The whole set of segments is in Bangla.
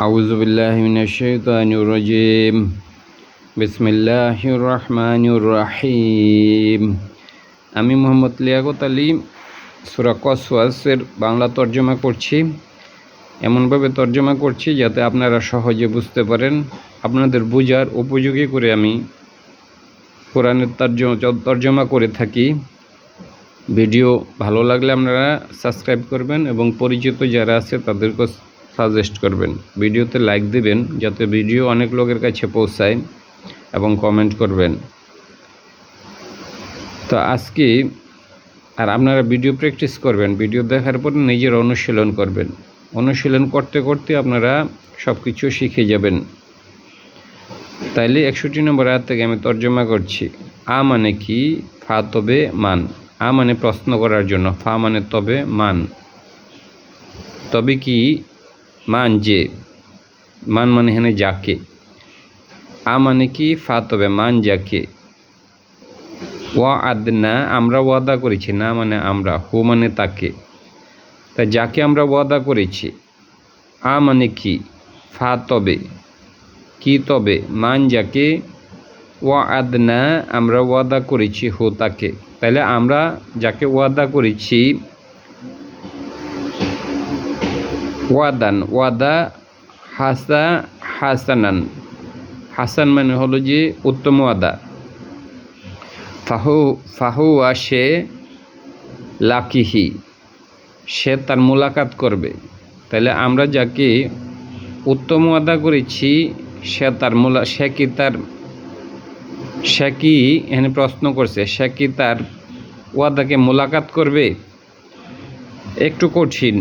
আউযু বিল্লাহি মিনাশ শাইতানির রাজিম। বিসমিল্লাহির রহমানির রহিম। আমি মোহাম্মদ লিয়াকত আলী সূরা কসওয়াসের বাংলা তর্জমা করছি। এমনভাবে তর্জমা করছি যাতে আপনারা সহজে বুঝতে পারেন। আপনাদের বোঝার উপযোগী করে আমি কোরআনের তর্জমা করে থাকি। ভিডিও ভালো লাগলে আপনারা সাবস্ক্রাইব করবেন এবং পরিচিত যারা আছে তাদেরকে সাজেস্ট করবেন। ভিডিওতে লাইক দিবেন যাতে ভিডিও অনেক লোকের কাছে পৌঁছায় এবং কমেন্ট করবেন। তো আজকে আর আপনারা ভিডিও প্র্যাকটিস করবেন, ভিডিও দেখার পর নিজের অনুশীলন করবেন। অনুশীলন করতে করতে আপনারা সব কিছু শিখে যাবেন। তাইলে 61 নম্বর আয়াত থেকে আমি তর্জমা করছি। আ মানে কি? ফা তবে মান। আ মানে প্রশ্ন করার জন্য, ফা মানে তবে, মান তবে কি, মান যে, মান মানে হেনে যাকে। আ মানে কি? ফা তবে, মান যাকে। ওয়া আদনা আমরা ওয়াদা করেছি, না মানে আমরা, হু মানে তাকে। তা যাকে আমরা ওয়াদা করেছি। আ মানে কি? ফা তবে, কি তবে, মান যাকে। ওয়া আদনা আমরা ওয়াদা করেছি, হু তাকে। তাহলে আমরা যাকে ওয়াদা করেছি, ওয়াদান, ওয়াদা, হাসা, হাসানান, হাসান মানে হলো যে উত্তম ওয়াদা। ফাহুয়া সে, লাকিহি সে তার মোলাকাত করবে। তাহলে আমরা যাকে উত্তম ওয়াদা করেছি সে তার সে কি এখানে প্রশ্ন করছে, সে কি তার ওয়াদাকে মোলাকাত করবে? একটু কঠিন।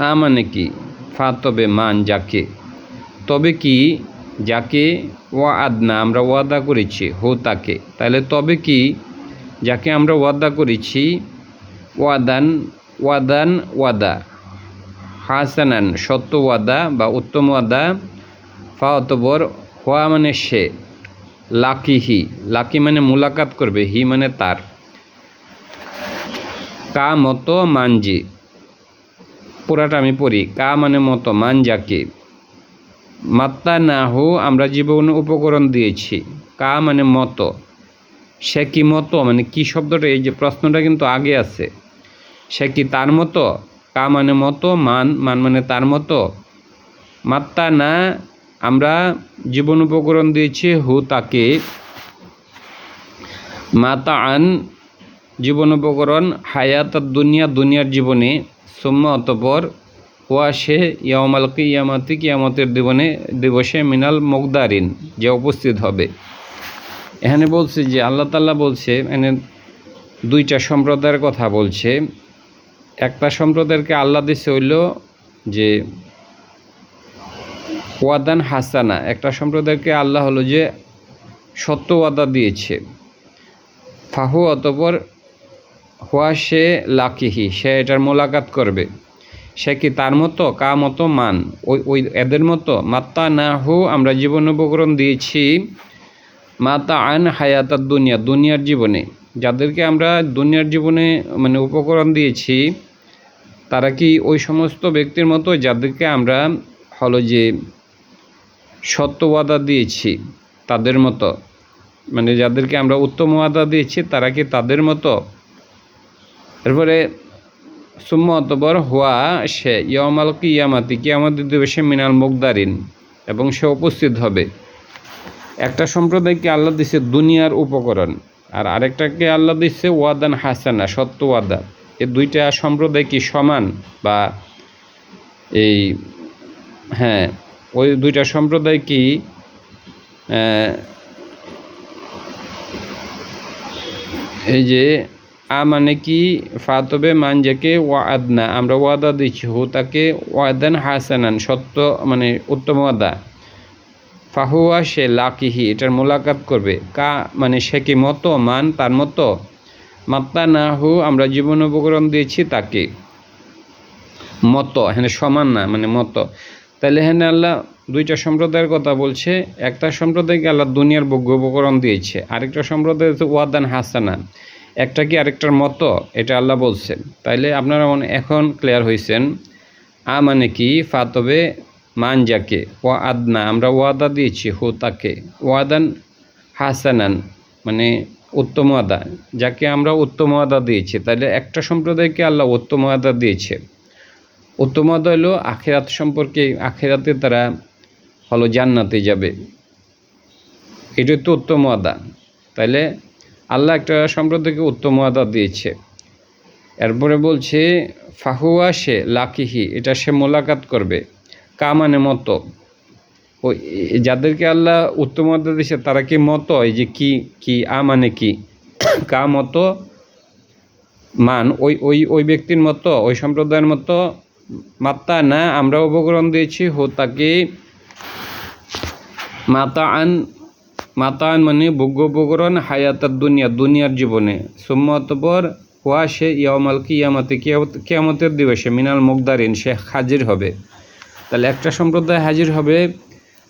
আ মানে কি? ফা তবে, মান যাকে, তবে কি যাকে। ওয়া আদনা আমরা ওয়াদা করেছি, হো তাকে। তাহলে তবে কি যাকে আমরা ওয়াদা করেছি। ওয়াদান, ওয়াদান ওয়াদা, হাসানান সত্য ওয়াদা বা উত্তম ওয়াদা। ফা অতবর, হওয়া মানে সে, লাকিহি লাকি মানে মোলাকাত করবে, হি মানে তার। কা মতো, মান যে। পুরাটা আমি পড়ি। কা মানে মতো, মান যাকে। মাত্তা না হু আমরা জীবন উপকরণ দিয়েছি। কা মানে মতো, সে কি মতো মানে কি শব্দটা, এই যে প্রশ্নটা কিন্তু আগে আছে। সে কি তার মতো? কা মানে মতো, মান, মান মানে তার মতো। মাত্তা না আমরা জীবন উপকরণ দিয়েছি, হু তাকে। মাতা আন জীবন উপকরণ, হায়াত দুনিয়া দুনিয়ার জীবনে, সুম্মা অতপর, ওয়া সে, ইয়াউমাল কিয়ামাতি কিয়ামতের দিবসে, মিনাল মুকদারিন যে উপস্থিত হবে। এখানে বলছে যে আল্লাহ তাআলা বলছে, এখানে দুইটা সম্প্রদায়ের কথা বলছে। একটা সম্প্রদায়কে আল্লাহ দিছে হইল যে ওয়াদান হাসানা, একটা সম্প্রদায়কে আল্লাহ হলো যে সত্য ওয়াদা দিয়েছে। ফাহু অতপর, হুয়া সে, লাকিহি সে এটার মোলাকাত করবে। সে কি তার মতো? কা মতো, মান ওই এদের মতো। মাত্তা না হু আমরা জীবন উপকরণ দিয়েছি। মাতা আন হায়াতাত দুনিয়া দুনিয়ার জীবনে, যাদেরকে আমরা দুনিয়ার জীবনে মানে উপকরণ দিয়েছি তারা কি ওই সমস্ত ব্যক্তির মতো যাদেরকে আমরা হলো যে সত্য ওয়াদা দিয়েছি তাদের মতো, মানে যাদেরকে আমরা উত্তম ওয়াদা দিয়েছি তারা কি তাদের মতো? এরপরে সুম্মা অতঃপর, হুয়া সে, ইয়াউমাল কিয়ামাতি কিয়ামতের দিবসে, মিনাল মুকদারিন এবং সে উপস্থিত হবে। একটা সম্প্রদায়কে আল্লাহ দিচ্ছে দুনিয়ার উপকরণ, আর আরেকটাকে আল্লাহ দিচ্ছে ওয়াদান হাসানা সত্য ওয়াদা। এই দুইটা সম্প্রদায় কি সমান? বা এই হ্যাঁ, ওই দুইটা সম্প্রদায় কি এই যে আ মানে কি? ফা তবে, মান যাকে। ওয়া আদনা আমরা ওয়াদা দিচ্ছি, হু তাকে। ওয়াদান হাসানান সত্য মানে উত্তম ওয়াদা। ফাহুয়া সে, লাকিহি এটার মোলাকাত করবে। কা মানে সে কি মতো, মান তার মতো। মাত্তা না হু আমরা জীবন উপকরণ দিয়েছি তাকে। মতো হ্যাঁ সমান না মানে মতো। তাহলে হ্যাঁ আল্লাহ দুইটা সম্প্রদায়ের কথা বলছে। একটা সম্প্রদায়কে আল্লাহ দুনিয়ার ভোগ্য উপকরণ দিয়েছে, আরেকটা সম্প্রদায় হচ্ছে ওয়াদান হাসানা, একটা কি আরেকটার মতো, এটা আল্লাহ বলছেন। তাইলে আপনারা এখন ক্লিয়ার হয়েছেন। আ মানে কি? ফা তবে, মান যাকে, ওয়া আদনা আমরা ওয়াদা দিয়েছি, হু তাকে, ওয়াদান হাসানান মানে উত্তম ওয়াদা, যাকে আমরা উত্তম ওয়াদা দিয়েছি। তাহলে একটা সম্প্রদায়কে আল্লাহ উত্তম ওয়াদা দিয়েছে। উত্তম ওয়াদা হলো আখিরাত সম্পর্কে, আখিরাতে তারা হলো জান্নাতে যাবে, এটাই তো উত্তম ওয়াদা। তাইলে আল্লাহ একটা সম্প্রদায়কে উত্তম ওয়াদা দিয়েছে। এরপরে বলছে ফাহুয়া সে লাকিহি, এটা সে মোলাকাত করবে, কা মানে মতো। ওই যাদেরকে আল্লাহ উত্তম ওয়াদা দিয়েছে তারা কি মতো, এই যে কি কি আ মানে কি, কা মতো মান ওই ওই ওই ব্যক্তির মতো, ওই সম্প্রদায়ের মতো, মাত্তা না আমরা উপকরণ দিয়েছি, হো তাকে মাতান মানে ভোগ্য উপকরণ, হায়াতার দুনিয়া দুনিয়ার জীবনে, সুম্মতপর হওয়া সে ইয়ামাল কিয়ামতে কিয়ামতের দিবসে মিনাল মুকদারিন সে হাজির হবে। তাহলে একটা সম্প্রদায় হাজির হবে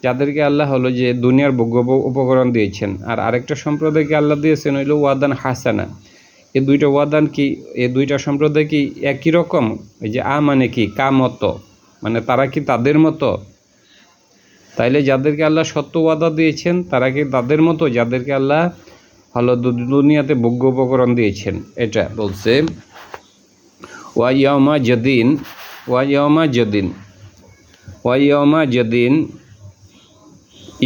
যাদেরকে আল্লাহ হলো যে দুনিয়ার ভোগ্য উপকরণ দিয়েছেন, আর আরেকটা সম্প্রদায়কে আল্লাহ দিয়েছেন হইল ওয়াদান হাসানা। এই দুইটা ওয়াদান কি, এই দুইটা সম্প্রদায় কি একই রকম? এই যে মানে কি, কা মতো মানে তারা কি তাদের মতো? তাইলে যাদেরকে আল্লাহ সত্য ওয়াদা দিয়েছেন তারা কি তাদের মতো, যাদেরকে আল্লাহ হলো দুনিয়াতে ভোগ্য উপকরণ দিয়েছেন? এটা বলছে ওয়াইয়ামা যদিন, ওয়াইয়ামা যদিন, ওয়াইয়ামা যদিন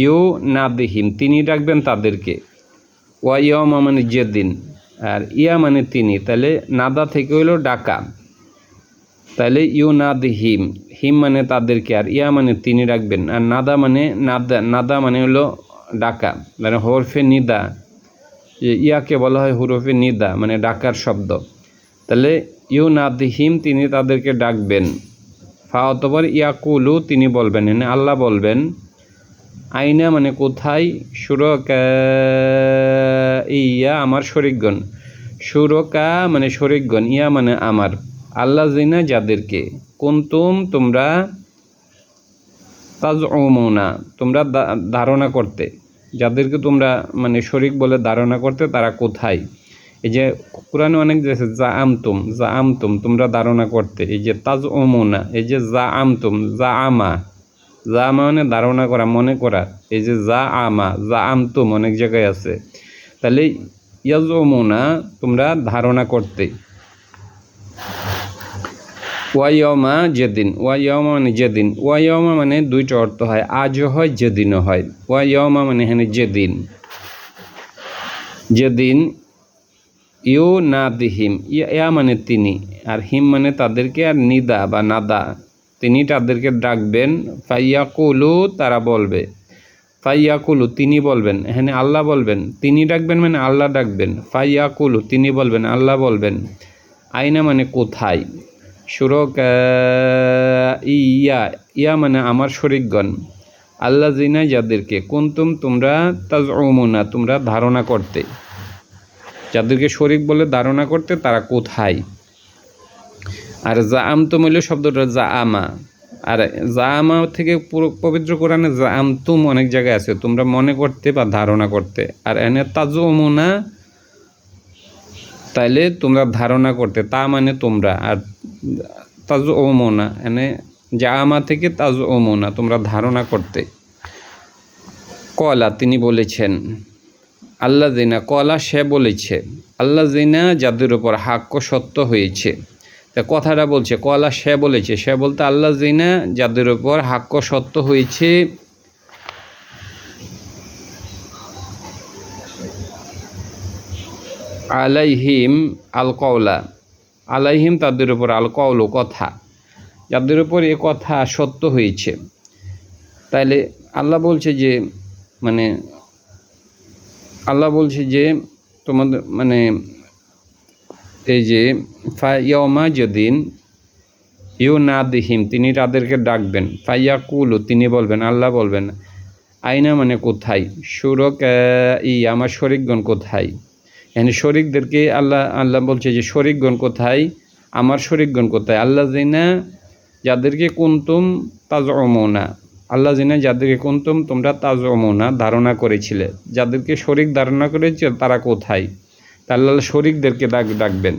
ইউ নাদিহিম তিনি ডাকবেন তাদেরকে, ওয়াইয়ামা মানে যেদিন, আর ইয়া মানে তিনি, তাহলে নাদা থেকে হইল ডাকা। তাহলে ইউ নাদিহিম, হিম মানে তাদেরকে, আর ইয়া মানে তিনি ডাকবেন, আর নাদা মানে নাদা মানে হলো ডাকা, মানে হরফে নিদা, ইয়াকে বলা হয় হুরফে নিদা মানে ডাকার শব্দ। তাহলে ইউ নাদিহিম তিনি তাদেরকে ডাকবেন, ফা অতঃপর ইয়াকুলু তিনি বলবেন, মানে আল্লাহ বলবেন, আইনা মানে কোথায়, সুরকা ইয়া আমার শরিকগণ, সুরকা মানে শরিকগণ, ইয়া মানে আমার, আল্লাহ জিনা যাদেরকে, কুনতুম তোমরা, তাজউমুনা তোমরা ধারণা করতে, যাদেরকে তোমরা মানে শরিক বলে ধারণা করতে তারা কোথায়? এই যে কোরআনে অনেক দিয়েছে যা আমতুম তোমরা ধারণা করতে, এই যে তাজউমুনা, এই যে যা আমা মানে ধারণা করা মনে করা, এই যে যা আমতুম অনেক জায়গায় আছে। তাহলে ইয়াজউমুনা তোমরা ধারণা করতে, ওয়াইয়মা যেদিন, ওয়াইয়মা মানে যেদিন, ওয়াইয়মা মানে দুইটা অর্থ হয়, আজও হয় যেদিনও হয়। ওয়াইয়মা মানে এখানে যেদিন, যেদিন ইউ নাদিহিম, ইয়া মানে তিনি, আর হিম মানে তাদেরকে, আর নিদা বা নাদা তিনি তাদেরকে ডাকবেন, ফাইয়াকুলু তারা বলবে, ফাইয়াকুলু তিনি বলবেন, এখানে আল্লাহ বলবেন, তিনি ডাকবেন মানে আল্লাহ ডাকবেন, ফাইয়াকুলু তিনি বলবেন আল্লাহ বলবেন, আইনা মানে কোথায়, সুরকা ইয়া, ইয়া মানে আমার শরিকগণ, আল্লাহ জিনা যাদেরকে, কুনতুম তোমরা, তাজউমুনা তোমরা ধারণা করতে, যাদেরকে শরিক বলে ধারণা করতে তারা কোথায়? আর যা আমতুম হইল শব্দটা যা আমা, আর যা আমা থেকে পুরো পবিত্র কোরআনে যা আমতুম অনেক জায়গায় আছে তোমরা মনে করতে বা ধারণা করতে, আর এনে তাজউমুনা তাইলে তোমরা ধারণা করতে, তা মানে তোমরা, আর তাজউমুনা এনে যা আমা থেকে তাজউমুনা তোমরা ধারণা করতে। কলা তিনি বলেছেন, আল্লাহ জিনা কলা সে বলেছে, আল্লাহ জিনা যাদের উপর হাক্য সত্য হয়েছে। তা কথাটা বলছে কলা সে বলেছে, সে বলতে আল্লাহ জিনা যাদের উপর হাক্য সত্য হয়েছে, আলাইহিম আল কওলা, আলাইহিম তাদের উপর, আল কওলু কথা, যাদের উপর এ কথা সত্য হয়েছে। তাইলে আল্লাহ বলছে যে মানে আল্লাহ বলছে যে তোমাদের মানে এই যে ফাইয়ামা যেদিন ইউ নাদিহিম তিনি তাদেরকে ডাকবেন, ফাইয়াকুলু তিনি বলবেন আল্লাহ বলবেন, আইনা মানে কোথায়, সুরকা ই আমার শরিকগণ কোথায়, এখানে শরিকদেরকে আল্লাহ বলছে যে শরিকগণ কোথায়, আমার শরিকগণ কোথায়, আল্লাহ জিনা যাদেরকে কুনতুম তাজউমুনা, আল্লাহ জিনা যাদেরকে কুনতুম তোমরা তাজউমুনা ধারণা করেছিলে, যাদেরকে শরিক ধারণা করেছে তারা কোথায়? তা আল্লাহ শরিকদেরকে ডাকবেন।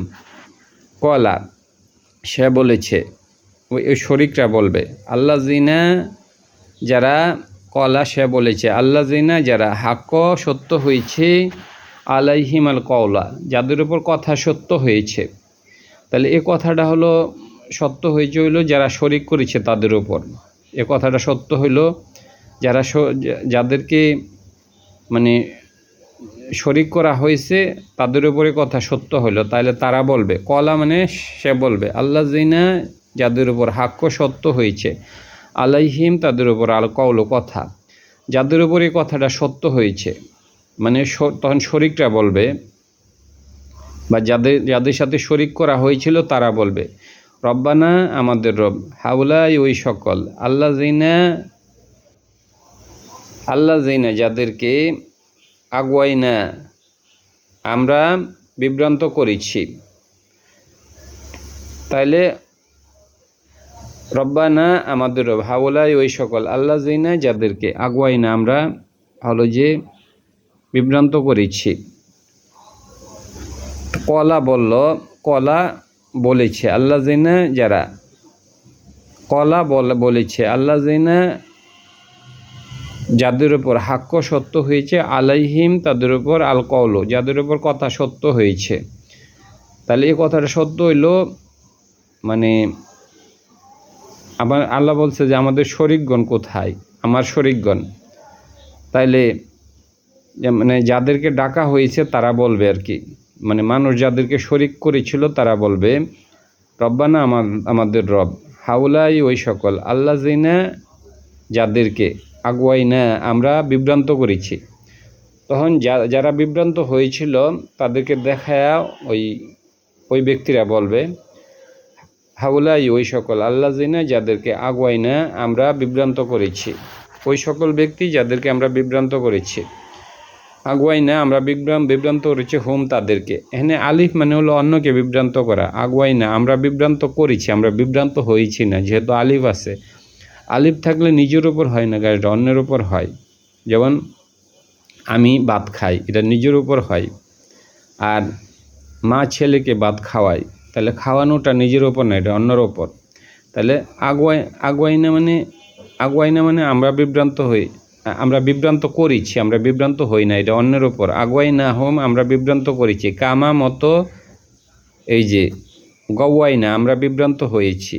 কলা সে বলেছে, ওই শরিকরা বলবে, আল্লাহ জিনা যারা কলা সে বলেছে, আল্লাহ জিনা যারা হাক্ক সত্য হয়েছে, আলাইহিম আল কওলা যাদের উপর কথা সত্য হয়েছে। তাহলে এ কথাটা হলো সত্য হয়েছে হইলো যারা শরিক করেছে তাদের উপর। এ কথাটা সত্য হইলো যারা যাদেরকে মানে শরিক করা হয়েছে তাদের উপরে কথা সত্য হইলো, তাহলে তারা বলবে, কলা মানে সে বলবে, আল্লাহ জিনা যাদের উপর হাক্য সত্য হয়েছে, আলাইহিম তাদের উপর আল কওল কথা, যাদের উপর এই কথাটা সত্য হয়েছে, মানে তখন শরিকরা বলবে বা যাদের সাথে শরিক করা হয়েছিল তারা বলবে, রব্বানা আমাদের রব, হাউলাই ওই সকল, আল্লাহ জিনা যাদেরকে আগুয়াই না আমরা বিভ্রান্ত করেছি। তাইলে রব্বানা আমাদের রব, হাউলাই ওই সকল, আল্লাহ জিনা যাদেরকে আগুয়াই না আমরা হলো যে বিভ্রান্ত করেছি। কলা বলেছে আল্লাহ জিনা যারা, কলা বলেছে আল্লাহ জিনা যাদের উপর হাক্য সত্য হয়েছে, আলাইহিম তাদের উপর আল কওল যাদের উপর কথা সত্য হয়েছে। তাহলে এই কথাটা সত্য হইল, মানে আবার আল্লাহ বলছে যে আমাদের শরিকগণ কোথায়, আমার শরিকগণ। তাইলে মানে যাদেরকে ডাকা হয়েছে তারা বলবে আর কি, মানে মানুষ যাদেরকে শরিক করেছিল তারা বলবে, রব্বানা আমাদের রব, হাউলাই ওই সকল, আল্লাহ জিনা যাদেরকে আগুয়াই না আমরা বিভ্রান্ত করেছি। তখন যারা বিভ্রান্ত হয়েছিল তাদেরকে দেখায়া ওই ব্যক্তিরা বলবে, হাউলাই ওই সকল, আল্লাহ জিনা যাদেরকে আগুয়াই না আমরা বিভ্রান্ত করেছি, ওই সকল ব্যক্তি যাদেরকে আমরা বিভ্রান্ত করেছি। আগুয়াই না আমরা বিভ্রান্ত করেছি হুম তাদেরকে, এখানে আলিফ মানে হলো অন্যকে বিভ্রান্ত করা। আগুয়াই না আমরা বিভ্রান্ত করেছি, আমরা বিভ্রান্ত হয়েছি না, যেহেতু আলিফ আছে। আলিফ থাকলে নিজের উপর হয় না, গাছটা অন্যের উপর হয়। যেমন আমি ভাত খাই, এটা নিজের উপর হয়। আর মা ছেলেকে ভাত খাওয়ায়, তাহলে খাওয়ানোটা নিজের ওপর না, এটা অন্যের ওপর। তাহলে আগুয়াই না মানে আমরা বিভ্রান্ত করেছি, আমরা বিভ্রান্ত হই না, এটা অন্যের ওপর। আগুয়াই না হোম আমরা বিভ্রান্ত করেছি, কামা মতো এই যে গওয়াই না আমরা বিভ্রান্ত হয়েছি।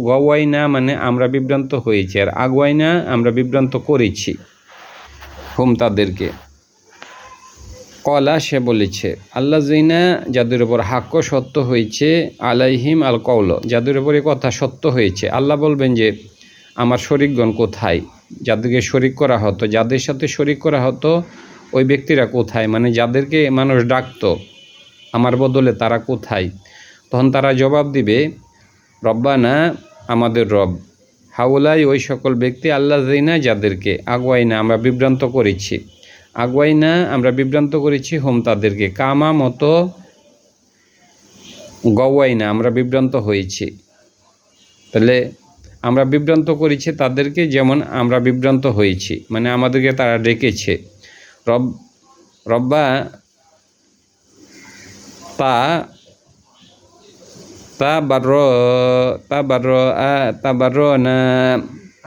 গওয়াই না মানে আমরা বিভ্রান্ত হয়েছি, আর আগুয়াই না আমরা বিভ্রান্ত করেছি হুম তাদেরকে। কলা সে বলেছে, আল্লাহ জিনা যাদের উপর হাক্য সত্য হয়েছে, আলাইহিম আল কওল যাদের উপরে কথা সত্য হয়েছে। আল্লাহ বলবেন যে আমার শরিকগণ কোথায়, যাদেরকে শরিক করা হতো, যাদের সাথে শরিক করা হতো ওই ব্যক্তিরা কোথায়, মানে যাদেরকে মানুষ ডাকতো আমার বদলে তারা কোথায়। তখন তারা জবাব দিবে, রব্বানা আমাদের রব, হাউলাই ওই সকল ব্যক্তি, আল্লাহ জিনা যাদেরকে আগুয়াই না আমরা বিভ্রান্ত করেছি, আগুয়াই না আমরা বিভ্রান্ত করেছি হোম তাদেরকে, কামা মতো গওয়াই না আমরা বিভ্রান্ত হয়েছি। তাহলে আমরা বিভ্রান্ত করেছি তাদেরকে যেমন আমরা বিভ্রান্ত হয়েছি, মানে আমাদেরকে তারা ডেকেছে। রব্বা তাবার না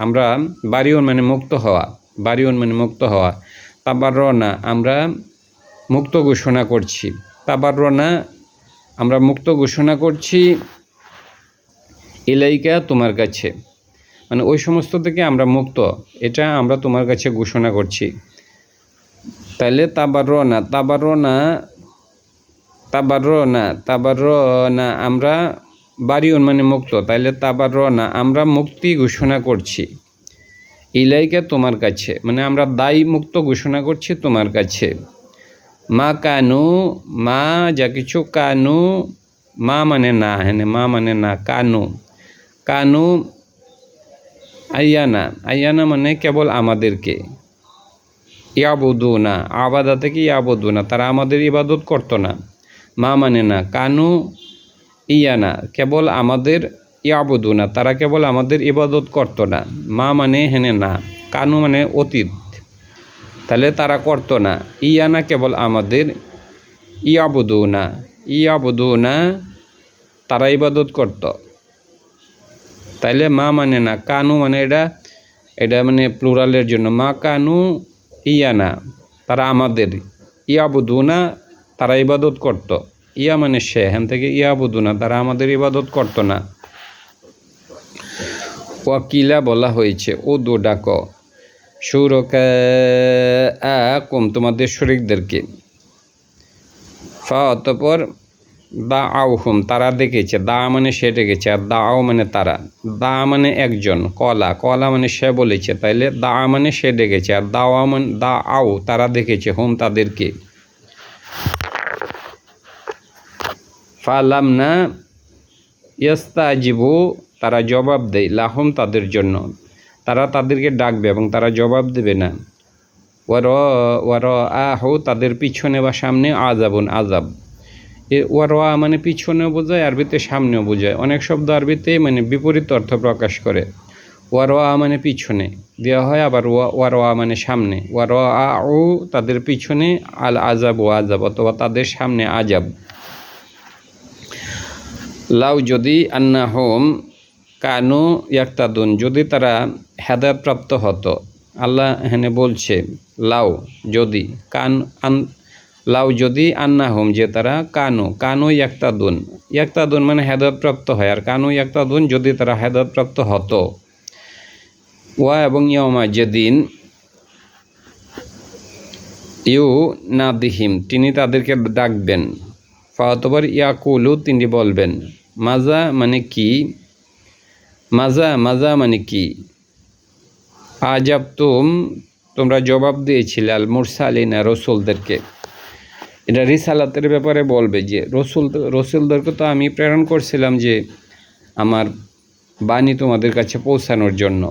আমরা বারিউন মানে মুক্ত হওয়া, তাবার না আমরা মুক্ত ঘোষণা করছি, তাবার না আমরা মুক্ত ঘোষণা করছি, ইলাইকা তোমার কাছে, মানে ওই সমস্ত থেকে আমরা মুক্ত, এটা আমরা তোমার কাছে ঘোষণা করছি। তাইলে তাবার না আমরা বারিউন মানে মুক্ত, তাইলে তাবার না আমরা মুক্তি ঘোষণা করছি, ইলাইকা তোমার কাছে, মানে আমরা দায়ী মুক্ত ঘোষণা করছি তোমার কাছে। মা কানু মা যা কিছু, কানু মা মানে না, হ্যাঁ মা মানে না, কানু আইয়ানা মানে কেবল আমাদেরকে, ইয়াবুদুনা আবাদা থেকে ইয়াবুদুনা তারা আমাদের ইবাদত করতো না। মা মানে না, কানু ইয়ানা কেবল আমাদের, ইয়াবুদুনা তারা কেবল আমাদের ইবাদত করতো না। মা মানে হেনে না, কানু মানে অতীত, তাহলে তারা করতো না। ইয়ানা কেবল আমাদের, ইয়াবুদুনা তারা ইবাদত করত। তাইলে মা মানে না, কানু মানে এটা মানে প্লুরালের জন্য। মা কানু ইয়ানা, তারা আমাদের, ইয়াবুদুনা তারা ইবাদত করত, ইয়া মানে সে, এখান থেকে ইয়াবুদুনা তারা আমাদের ইবাদত করত না। ওয়াকিলা বলা হয়েছে ও দো ডাক শুরকাকুম তোমাদের শরীকদেরকে, ফা অতঃপর দা আউ হুম তারা ডেকেছে, দা মানে সে ডেকেছে, আর দা আও মানে তারা, দা মানে একজন, কলা কলা মানে সে বলেছে, তাইলে দা মানে সে ডেকেছে, আর দাওয়া মানে দা আও তারা ডেকেছে হুম তাদেরকে। ফালাম না ইয়াস্তাজিবু তারা জবাব দেয়, লাহুম তাদের জন্য, তারা তাদেরকে ডাকবে এবং তারা জবাব দেবে না। ওয়ার আহু তাদের পিছনে বা সামনে আজাবুন আজাব, ওয়ারোয়া মানে পিছনেও বোঝায়, আরবিতে সামনেও বোঝায়। অনেক শব্দ আরবিতে মানে বিপরীত অর্থ প্রকাশ করে। ওয়ারোয়া মানে পিছনে দেওয়া হয়, আবার ওয়ারোয়া মানে সামনে। ওয়ারোয়া ও তাদের পিছনে, আল আজাব ও আজাব অথবা তাদের সামনে আজাব। লাউ যদি আন্না হোম কানু ইয়াক্তাদুন যদি তারা হেদায়তপ্রাপ্ত হতো। আল্লাহ এখানে বলছে লাউ যদি, লাউ যদি আন্না হোম যে তারা কানু ইয়াক্তাদুন মানে হেদায়তপ্রাপ্ত হয়, আর কানু ইয়াক্তাদুন যদি তারা হেদায়তপ্রাপ্ত হতো। ওয়া এবং ইয়মা যেদিন, ইউ নাদিহিম তিনি তাদেরকে ডাকবেন, ফাতবার ইয়াকুলু তিনি বলবেন, মাজা মানে কি, মাজা মানে কি, আজাব তোমরা জবাব দিয়েছিলে আল মুরসালিনা রসুলদেরকে। এটা রিসালাতের ব্যাপারে বলবে যে রসুলদেরকে তো আমি প্রেরণ করছিলাম যে আমার বাণী তোমাদের কাছে পৌঁছানোর জন্য,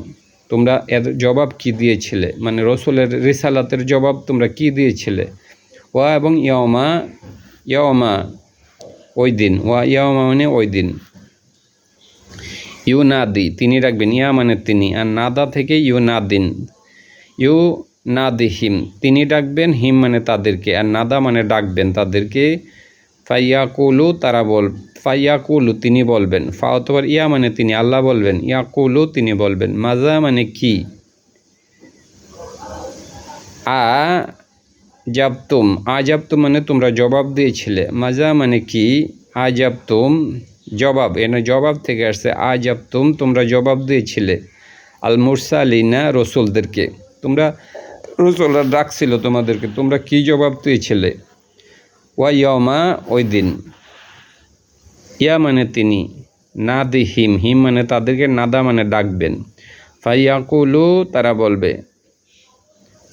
তোমরা এর জবাব কি দিয়েছিলে, মানে রসুলের রিসালাতের জবাব তোমরা কি দিয়েছিলে। ওয়া এবং ইয়মা ওই দিন, ওয়া ইয়মা মানে ওই দিন, ইউ নাদি তিনি রাখবেন, ইয়া মানে তিনি, আর নাদা থেকে ইউ নাদিন, ইউ নাদিহিম তিনি ডাকবেন, হিম মানে তাদেরকে, আর নাদা মানে ডাকবেন তাদেরকে। ফাইয়াকুলু তারা ফাইয়াকুলু তিনি বলবেন, ফা অথবা ইয়া মানে তিনি আল্লাহ বলবেন, ইয়াকুলু তিনি বলবেন, মাজা মানে কি, আজাবতুম মানে তোমরা জবাব দিয়েছিলে, মাজা মানে কি, আজাবতুম জবাব, এনে জবাব থেকে আসছে, আজাবতুম তোমরা জবাব দিয়েছিলে, আল মুরসালিনা রসুলদেরকে, তোমরা রসুলরা ডাকছিল তোমাদেরকে, তোমরা কি জবাব দিয়েছিলে। ওয়া ইয়মা ওই দিন, ইয়া মানে তিনি, নাদিহিম হিম মানে তাদেরকে, নাদা মানে ডাকবেন। ফাইয়াকুলু তারা বলবে,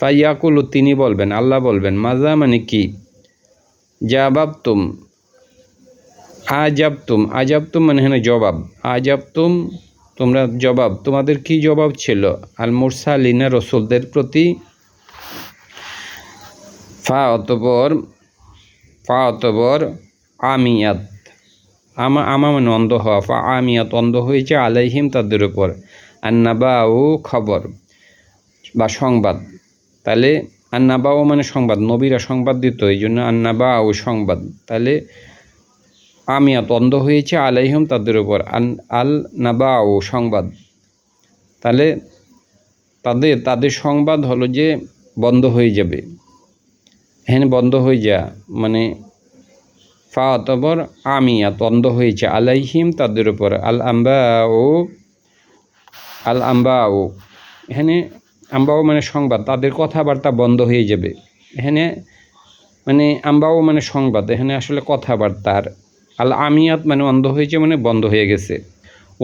ফাইয়াকুলু তিনি বলবেন, আল্লাহ বলবেন, মাজা মানে কি, জাবাবতুম আজাবতুম মানে হ্যাঁ জবাব, আজাবতুম তোমরা জবাব, তোমাদের কি জবাব ছিল, আল মুরসালিনা রসুলদের প্রতি। ফা অতবর আমিয়াত আমা মানে অন্ধ হওয়া, ফা আমিয়াত অন্ধ হয়েছে, আলাইহিম তাদের উপর, আন্নাবাউ খবর বা সংবাদ, তাহলে আন্নাবাউ মানে সংবাদ, নবীরা সংবাদ দিত, এই জন্য আন্নাবাউ সংবাদ, তাহলে আমিয়াত অন্ধ হয়েছে, আলাইহিম তাদের উপর, আল নাবাউ সংবাদ, তাহলে তাদের সংবাদ হলো যে বন্ধ হয়ে যাবে, হ্যাঁ বন্ধ হয়ে যা মানে ফা অতবর আমিয়াত অন্ধ হয়েছে, আলাইহিম তাদের উপর, আল আম্বাউ এখানে আম্বাউ মানে সংবাদ, তাদের কথাবার্তা বন্ধ হয়ে যাবে, এখানে মানে আম্বাউ মানে সংবাদ, এখানে আসলে কথাবার্তার, আল আমিয়াত মানে অন্ধ হয়েছে মানে বন্ধ হয়ে গেছে,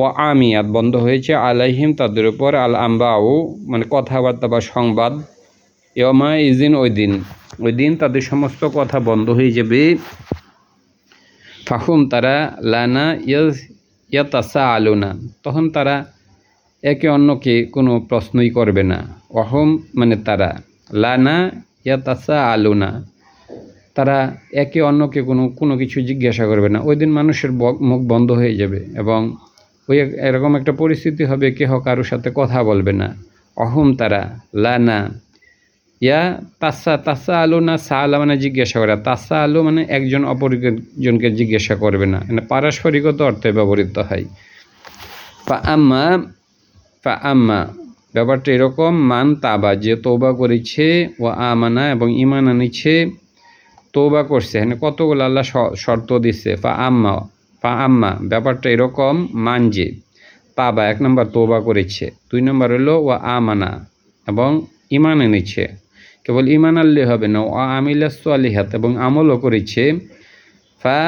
ও আমিয়াত বন্ধ হয়েছে, আলাইহিম তাদের উপর, আল আম্বাউ মানে কথাবার্তা বা সংবাদ, ইয়মা ইজিন ওই দিন তাদের সমস্ত কথা বন্ধ হয়ে যাবে। ফাহুম তারা লানা ইয়াতাসা আলুনা তখন তারা একে অন্যকে কোনো প্রশ্নই করবে না, অহম মানে তারা, লানা ইয়াতাসা আলুনা তারা একে অন্যকে কোনো কিছু জিজ্ঞাসা করবে না। ওই দিন মানুষের মুখ বন্ধ হয়ে যাবে এবং ওই এরকম একটা পরিস্থিতি হবে, কেহ কারোর সাথে কথা বলবে না। অহম তারা লানা ইয়া তাসা আলু না, সা আলা মানে জিজ্ঞাসা করা, তাসা আলু মানে একজন অপরজনকে জিজ্ঞাসা করবে না, মানে পারস্পরিকত অর্থে ব্যবহৃত হয়। ফা আম্মা ব্যাপারটা এরকম, মান তাবা, যে তৌবা করেছে, ও আমানা এবং ইমান আনিছে, তৌবা করছে। এখানে কতগুলো আল্লাহ শর্ত দিচ্ছে। ফা আম্মা ব্যাপারটা এরকম, মান যে তাবা 1 নম্বর তৌবা করেছে, 2 নম্বর হলো ও আমানা এবং ইমান এনেছে। কেবল ইমান আনলে হবে না, ও আমিলা সালিহাত এবং আমলও করেছে। ফা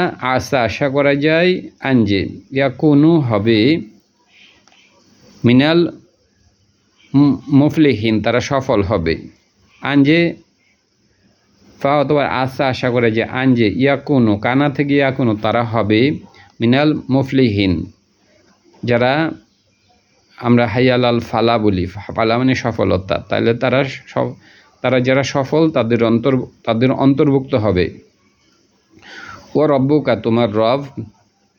আশা করা যায়, আনজে ইয়াকুনু হবে, মিনাল মুফলিহিন তারা সফল হবে। আনজে ফা অথবা আশা করে যে আনজে ইয়াকুনু কানা থেকে ইয়াকুনু তারা হবে, মিনাল মুফলিহিন যারা আমরা হাইয়াল আল ফালা বলি, ফালা মানে সফলতা, তাহলে তারা যারা সফল তাদের অন্তর্ভুক্ত হবে। ও রব্বুকা তোমার রব,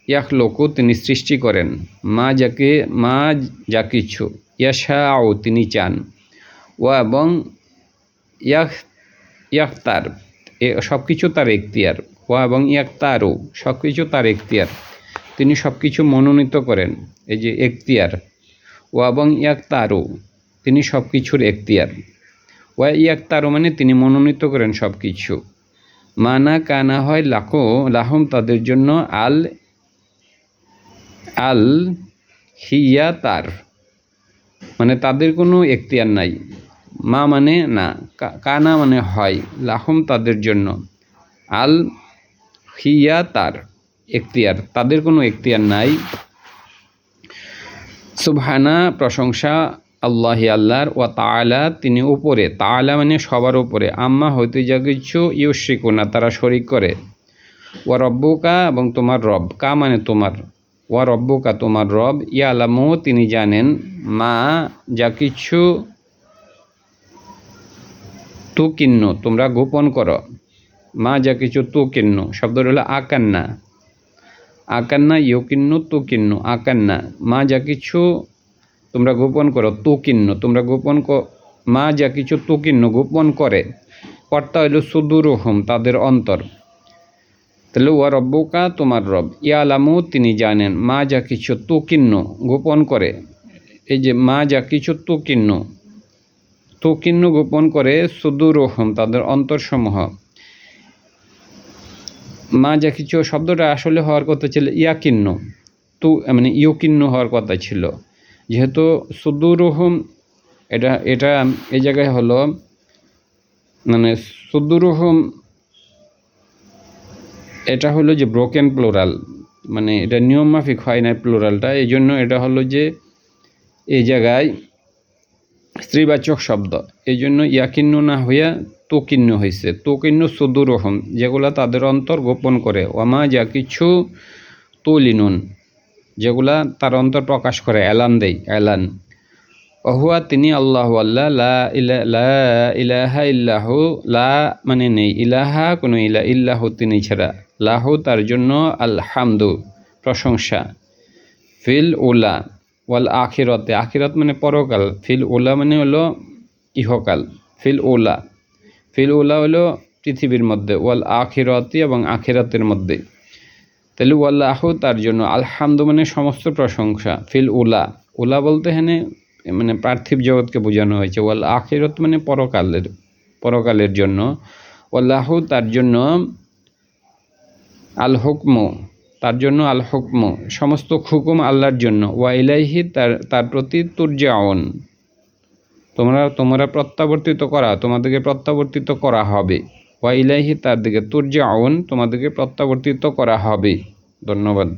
ইয়াখলুকু তিনি সৃষ্টি করেন, মা যা কিছু, ইয়াশাউ তিনি চান, ও এবং ইয়াখতার সব কিছু তার এখতিয়ার, ও এবং ইয়াখতারু সব কিছু তার এখতিয়ার, তিনি সব কিছু মনোনীত করেন। এই যে এখতিয়ার, ও এবং ইয়াখতারু তিনি সব কিছুর এখতিয়ার, ও ইয়াখতারু মানে তিনি মনোনীত করেন সব কিছু। মানা কানা হয় লাহুম তাদের জন্য, আল হিয়া তার মানে তাদের কোনো এখতিয়ার নাই, মা মানে না, কানা মানে হয়, লাহুম তাদের জন্য, আল হিয়া তার এখতিয়ার, তাদের কোনো এখতিয়ার নাই। সুবহানা প্রশংসা আল্লাহর, ওয়া তাআলা তিনি উপরে, তাআলা মানে সবার উপরে, আম্মা হইতে যা কিছু ইউশরিকুনা তারা শরিক করে, ওয়া রব্বুকা এবং তোমার রব, কা মানে তোমার, ওয়া রব্বুকা তোমার রব, ইয়ালামু তিনি জানেন, মা যা কিছু, তু কিন্ন তোমরা গোপন করো, মা যা কিছু তু কিন্ন শব্দ হলো আকান্না ইউকিন্নু তু কিন্নু আকান্না, মা যা কিছু তোমরা গোপন করো, তু কিন্ন তোমরা গোপন মা যা কিছু তু কিন্ন গোপন করে, কর্তা হইল সুদুরুহুম তাদের অন্তর। তাহলে ওয়া রব্বুকা তোমার রব, ইয়ালামু তিনি জানেন, মা যা কিছু তু কিন্ন গোপন করে, এই যে মা যা কিছু তু কিন্ন গোপন করে, সুদুরুহুম তাদের অন্তরসমূহ। মা যা কিছু শব্দটা আসলে হওয়ার কথা ছিল ইয়াকিন্ন, মানে ইউকিন্ন হওয়ার কথা ছিল, যেহেতু সুদুরুহুম এটা এই জায়গায় হলো মানে সুদুরুহুম এটা হলো যে ব্রোকেন প্লোরাল, মানে এটা নিয়ম মাফিক হয় না প্লোরালটা, এই জন্য এটা হলো যে এই জায়গায় স্ত্রীবাচক শব্দ, এই জন্য ইয়াকিন্ন না হইয়া তোকিন্ন হয়েছে, তোকিন্ন সুদুরহম যেগুলা তাদের অন্তর গোপন করে, ওমা যা কিছু তুলিনুন যেগুলা তার অন্তর প্রকাশ করে, এলান অহুয়া তিনি আল্লাহ আল্লাহ, লা ইলাহা ইল্লাহু, লা মানে নেই, ইলাহা কোনো ইল্লাহু তিনি ছাড়া, লাহু তার জন্য, আলহামদু প্রশংসা, ফিল উলা ওয়াল আখিরতে আখিরত মানে পরকাল, ফিল উলা মানে হলো ইহকাল, ফিল উলা হলো পৃথিবীর মধ্যে, ওয়াল আখিরতি এবং আখিরাতের মধ্যে। তাহলে ওয়াল্লাহু তার জন্য, আলহামদু মানে সমস্ত প্রশংসা, ফিল উলা বলতে এখানে মানে পার্থিব জগৎকে বোঝানো হয়েছে, ওয়াল আখিরত মানে পরকালের জন্য, ওয়াল্লাহু তার জন্য, আল হুকমু তার জন্য, আল হুকমু সমস্ত হুকুম আল্লাহর জন্য, ওয়া ইলাইহি তার প্রতি তুরজাউন তোমরা প্রত্যাবর্তিত করা, তোমাদেরকে প্রত্যাবর্তিত করা হবে, ওয়া ইলাইহি তার দিকে তুরজাউন তোমাদেরকে প্রত্যাবর্তিত করা হবে। ধন্যবাদ।